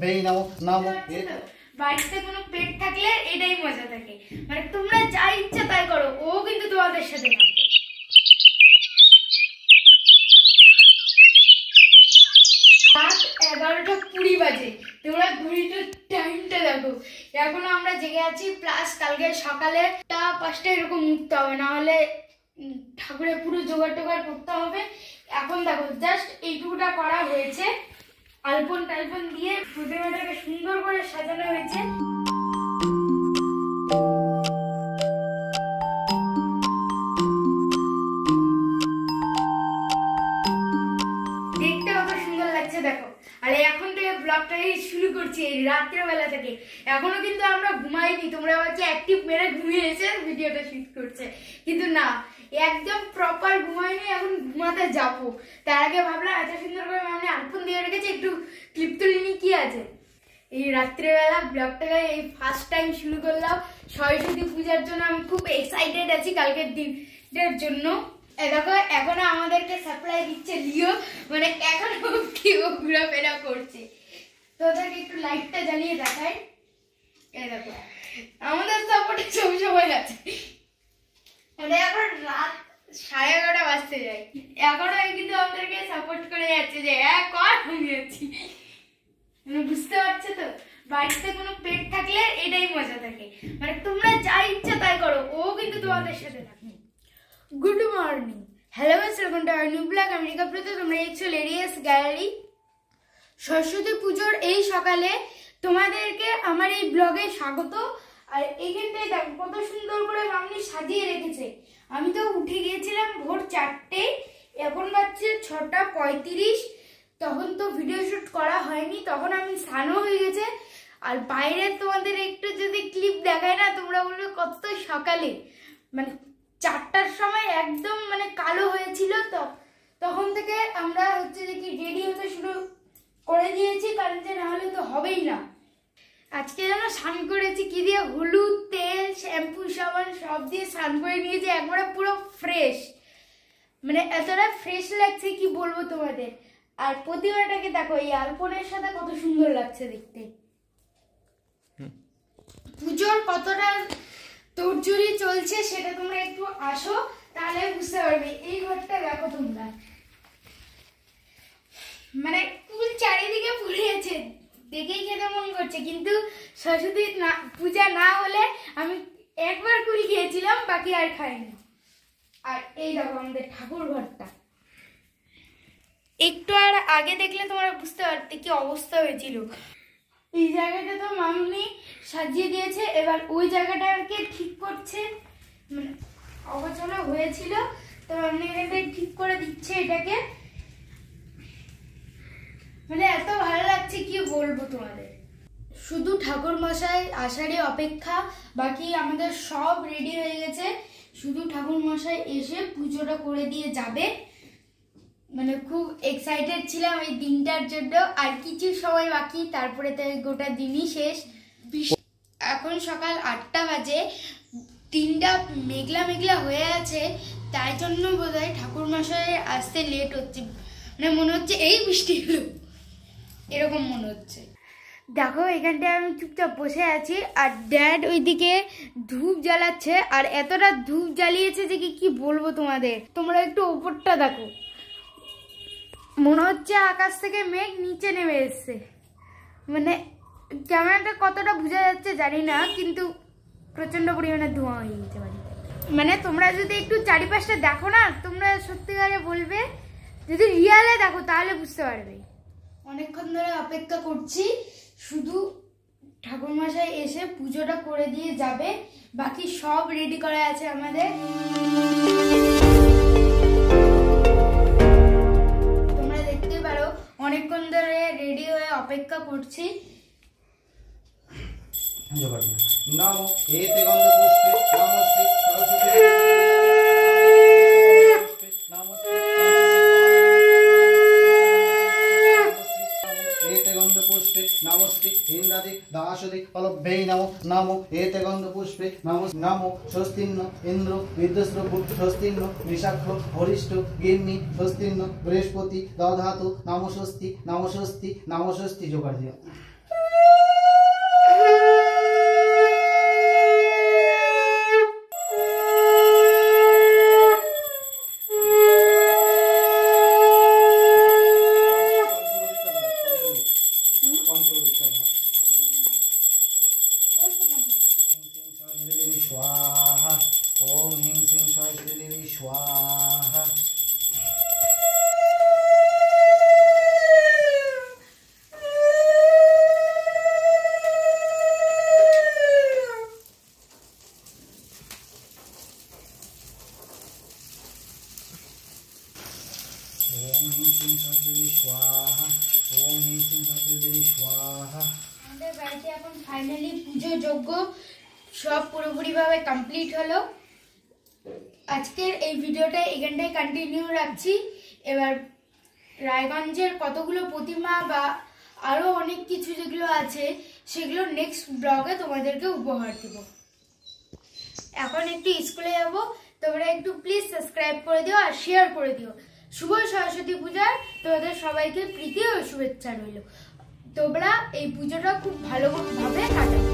পলব্যেই নমো নমো। বাড়িতে কোনো পেট থাকলে এটাই মজা থাকে, মানে তোমরা যা ইচ্ছা তাই করো, ও কিন্তু তোমাদের সাথে থাকবে। রাত 11:20 বাজে, তোমরা ঘড়িটার টাইমটা দেখো। এখনো আমরা জেগে আছি, প্লাস কালকে সকালে 5টা এরকম উঠতে হবে, না হলে ঠাকুরের পুরো জোগাড় টোগাড় করতে হবে। এখন দেখো জাস্ট এইটুকুটা করা হয়েছে, আলপন টালপন দিয়ে প্রতিমাটাকে সুন্দর করে সাজানো হয়েছে। দেখতে কত সুন্দর লাগছে দেখো। আর এখন থেকে ব্লগটাই শুরু করছি এই রাত্রেবেলা থেকে। এখনো কিন্তু আমরা ঘুমাইনি, তোমরা ভাবছো অ্যাক্টিভ মেরে ঘুমিয়ে এসে ভিডিওটা শুট করছে, কিন্তু না, একদম প্রপার ঘুমাইনি, এখন ঘুমাতে যাবো। তার আগে ভাবলাম এত সুন্দর করে মানে আলপন দিয়ে রেখেছে, একটু ক্লিপ তুলিনি, কি আছে। এই রাত্রেবেলা ব্লগটাকে এই ফার্স্ট টাইম শুরু করলাম সরস্বতী পূজার জন্য। আমি খুব এক্সাইটেড আছি কালকের দিনের জন্য। দেখো এখনো আমাদেরকে সাপ্লাই দিচ্ছে লিও, মানে এখনো কেউ ঘোরাফেরা করছে। তো ওদেরকে একটু লাইটটা জ্বালিয়ে দেখাই। দেখো আমাদের সাপোর্টে সবসময় আছে। মানে এখন রাত 11:30 বাজতে যায়, এখনো কিন্তু আমাদেরকে সাপোর্ট করে যাচ্ছে যে হ্যাঁ কর, ঘুমিয়েছি। বুঝতে পারছো তো, বাড়িতে কোনো পেট থাকলে এটাই মজা থাকে, মানে তোমরা যা ইচ্ছা তাই করো, ও কিন্তু তোমাদের সাথে থাকবে। Good morning, hello guys, welcome to our new blog. আমি রিকাপ্রিত, তোমরা দেখছো লেডিস গ্যালারি। সরস্বতী পুজোর এই সকালে তোমাদেরকে আমার এই ব্লগে স্বাগত। আর এইখানটায় দেখো কত সুন্দর করে মামনি সাজিয়ে রেখেছে। আমি তো উঠে গিয়েছিলাম ভোর 4টে, এখন বাজছে 6:35। তখন তো ভিডিও শুট করা হয়নি, তখন আমি স্নানও হয়ে গেছে। আর বাইরে তোমাদের একটু যদি ক্লিপ দেখায় না, তোমরা বলবে কত সকালে, মানে 4টার সময় একদম মানে কালো হয়েছিল। তো তখন থেকে আমরা হচ্ছে যে কি রেডি হতে শুরু করে দিয়েছি, কারণ যে না হলে তো হবেই না। আজকে যেন স্নান করেছি কি দিয়ে, হলুদ, তেল, শ্যাম্পু, সাবান সব দিয়ে স্নান করে নিয়েছি, একবারে পুরো ফ্রেশ, মানে এতটা ফ্রেশ লাগছে কি বলবো তোমাদের। আর প্রতিমাটাকে দেখো এই আলপনের সাথে কত সুন্দর লাগছে দেখতে। পুজোর কতটা তোড়জোড়ি চলছে সেটা তোমরা একটু আসো, তাহলে বুঝতে পারবে। এই ঘরটা দেখো তোমরা, মানে ফুল চারিদিকে ফুলে আছে, দেখেই খেতে মন করছে। কিন্তু সরস্বতী পূজা না হলে আমি একবার কুল খেয়েছিলাম, বাকি আর খাইনি। আর এই দেখো আমাদের ঠাকুর ঘরটা, একটু আর আগে দেখলে তোমরা বুঝতে পারতে কি অবস্থা হয়েছিল। এই জায়গাটা তো মামনি সাজিয়ে দিয়েছে, এবার ওই জায়গাটাকে ঠিক করছে, মানে অগোছালো হয়েছিল তো মামনি এটাকে ঠিক করে দিচ্ছে এটাকে। মানে এত ভালো লাগছে কি বলবো তোমাদের। শুধু ঠাকুর মশাই আসারই অপেক্ষা, বাকি আমাদের সব রেডি হয়ে গেছে। শুধু ঠাকুর মশাই এসে পুজোটা করে দিয়ে যাবে। মানে খুব এক্সাইটেড ছিলাম এই দিনটার জন্য। আর কিছু সময় বাকি, তারপরে তো গোটা দিনই শেষ। এখন সকাল 8টা বাজে, দিনটা মেঘলা মেঘলা হয়ে আছে, তাই জন্য বোধহয় ঠাকুর মশাই আসতে লেট হচ্ছে। মানে মনে হচ্ছে এই বৃষ্টি হলো, এরকম মনে হচ্ছে। দেখো এখানটায় আমি চুপচাপ বসে আছি, আর ড্যাড ওইদিকে ধূপ জ্বালাচ্ছে। আর এতটা ধূপ জ্বালিয়েছে যে কি বলবো তোমাদের। তোমরা একটু ওপরটা দেখো, মনে হচ্ছে আকাশ থেকে মেঘ নিচে নেমে এসছে। মানে ক্যামেরাটা কতটা বোঝা যাচ্ছে জানি না, কিন্তু প্রচন্ড পরিমাণে ধোঁয়া হয়ে গেছে বাড়িতে। মানে তোমরা যদি একটু চারিপাশটা দেখো না, তোমরা সত্যিকারে বলবে, যদি রিয়ালে দেখো তাহলে বুঝতে পারবে। অনেকক্ষণ ধরে অপেক্ষা করছি, শুধু ঠাকুরমশাই এসে পুজোটা করে দিয়ে যাবে। বাকি সব রেডি করা আছে আমাদের। তোমরা দেখতে পারো অনেকক্ষণ ধরে রেডি হয়ে অপেক্ষা করছি। নমো এতে গন্ধ পুষ্পে নমস্তে সরস্বতী নমস্তে এতে গন্ধ পুষ্পে নমস্তে ইন্দ্রাদিক দাসদিক পলব্যেই নমো নমো এতে গন্ধ পুষ্পে নমো স্বস্তিন্ন ইন্দ্র বিদ্যস্রভু স্বস্তিন্ন বৃষাক্ষ হরিষ্ঠ গিন্নি স্বস্তিন্ন বৃহস্পতি দধাতু নমস্বস্তি নমস্বস্তি নমস্বস্তি জোগাড় দিও। ওম হ্রিং শ্রীং সরস্বতী দেবী স্বাহা, ওম হ্রিং শ্রীং সরস্বতী দেবী স্বাহা। আমাদের বাড়িতে এখন ফাইনালি পুজো যজ্ঞ সব পুরোপুরিভাবে কমপ্লিট হলো। আজকের এই ভিডিওটা এখানটাই কন্টিনিউ রাখছি। এবার রায়গঞ্জের কতগুলো প্রতিমা বা আরও অনেক কিছু যেগুলো আছে সেগুলো নেক্সট ব্লগে তোমাদেরকে উপহার দেব। এখন একটু স্কুলে যাব, তোমরা একটু প্লিজ সাবস্ক্রাইব করে দিও আর শেয়ার করে দিও। শুভ সরস্বতী পূজার তোমাদের সবাইকে প্রীতি ও শুভেচ্ছা রইল। তোমরা এই পুজোটা খুব ভালোভাবে কাটাও।